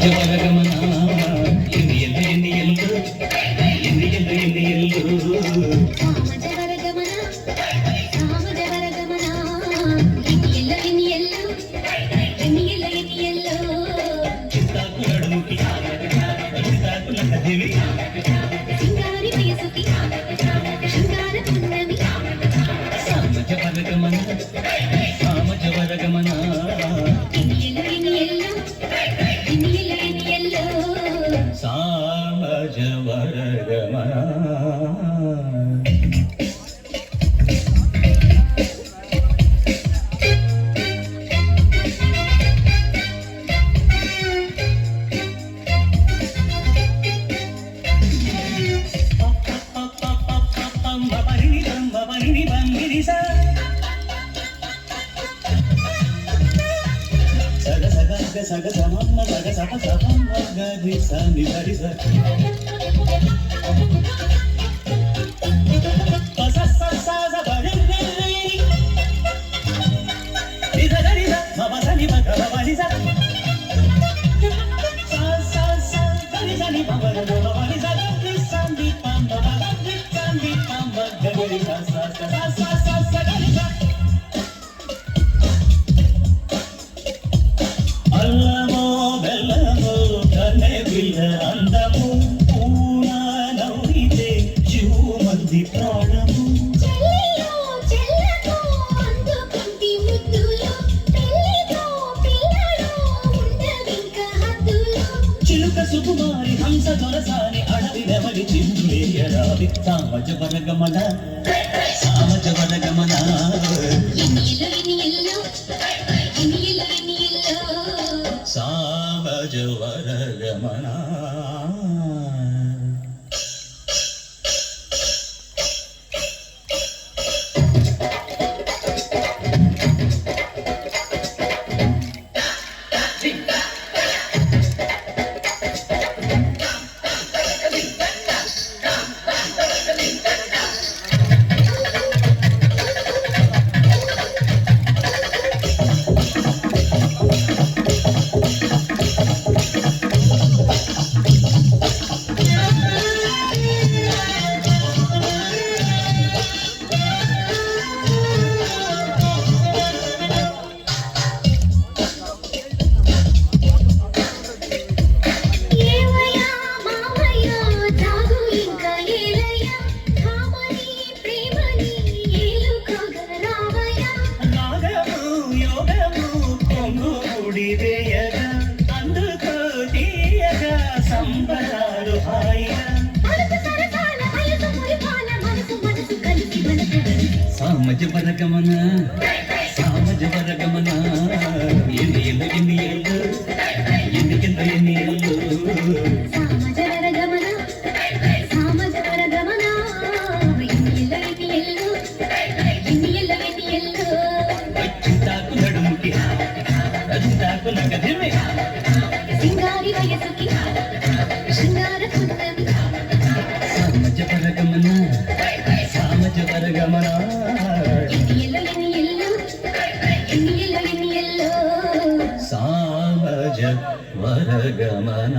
ಸಾಮಜವರಗಮನ ಎನ್ನಿಯಲ್ಲ ಎನ್ನಿಯಲ್ಲು ಎನ್ನಿಯಲ್ಲ ಎನ್ನಿಯಲ್ಲು ಸಾಮಜವರಗಮನ ಸಾಮಜವರಗಮನ ಎನ್ನಿಯಲ್ಲ ಎನ್ನಿಯಲ್ಲು ಎನ್ನಿಯಲ್ಲ ಎನ್ನಿಯಲ್ಲು ಚಿತ್ತಾಕು ನಡುಮುಖಿ ಚಿತ್ತಾಕು ಲಕ್ಕದೇವಿ ಸಿಂಗಾರಿ ಪ್ರಿಯಸುತಿ ಶೃಂಗಾರ ಪುನ್ನಮಿ ಸಾಮಜವರಗಮನ ಸಾಮಜವರಗಮನ ಎನ್ನಿಯಲ್ಲ ಎನ್ನಿಯಲ್ಲು ಎನ್ನಿಯಲ್ಲ ಎನ್ನಿಯಲ್ಲು ಸಾಮಜವರಗಮನ సగ సమమ్మ సగ సప సపమ్మ గరి సని గరి స పస స స స బరి రి రి ద రి ద మ బ స ని బ గ బ ని స స స స గరి స ని బ బ ర మ బ ని స రి స ని ప మ బ రి స ని ప మ గ రి స స స స స గరి స అల్లమో బెల్లమో కనే బిల్ల అందము పూన నౌరితే జీవమంది ప్రాణము చెల్లిలో చెల్లతో అందుకుంటి ముద్దులో పెళ్ళితో పిల్లలో ఉండవింక హద్దులో చిలుక సుకుమారి హంస దొరసాని అడవి నెమలి చిందులేయరావి సామజవరగమన సామజవరగమన ఎన్నియల్లో ఎన్నియల్లో ఎన్నియల్లో ఎన్నియల్లో సామజవరగమన ఏవయ్యా మావయ్యా జాగు ఇంకా ఏలయ్యా కామని ప్రేమని ఏలుకోగరావయ్యా నాగము యోగము కొంగుడి వేయగా అందుకో తీయగా సంబరాలు హాయిగా మనసు సరసాల వయసు మురిపాల మనసు మనసు కలిసి మనసు సామజవరగమన సామజవరగమన ఎన్నియల్లు ఎన్నియల్లు ఎన్నియల్లు ఎన్నియల్లు సామజవరగమన సామజవరగమన ఎన్నియల్లో ఎన్నియల్లో ఎన్నియల్లో ఎన్నియల్లో చిత్తాకు నడుముకి చిత్తాకు నగదిమి సింగారి వయసుకి శృంగార పున్నమి సామజవరగమన సామజవరగమన ఎన్నియల్లో ఎన్నియల్లో ఎన్నియల్లో ఎన్నియల్లో సామజవరగమన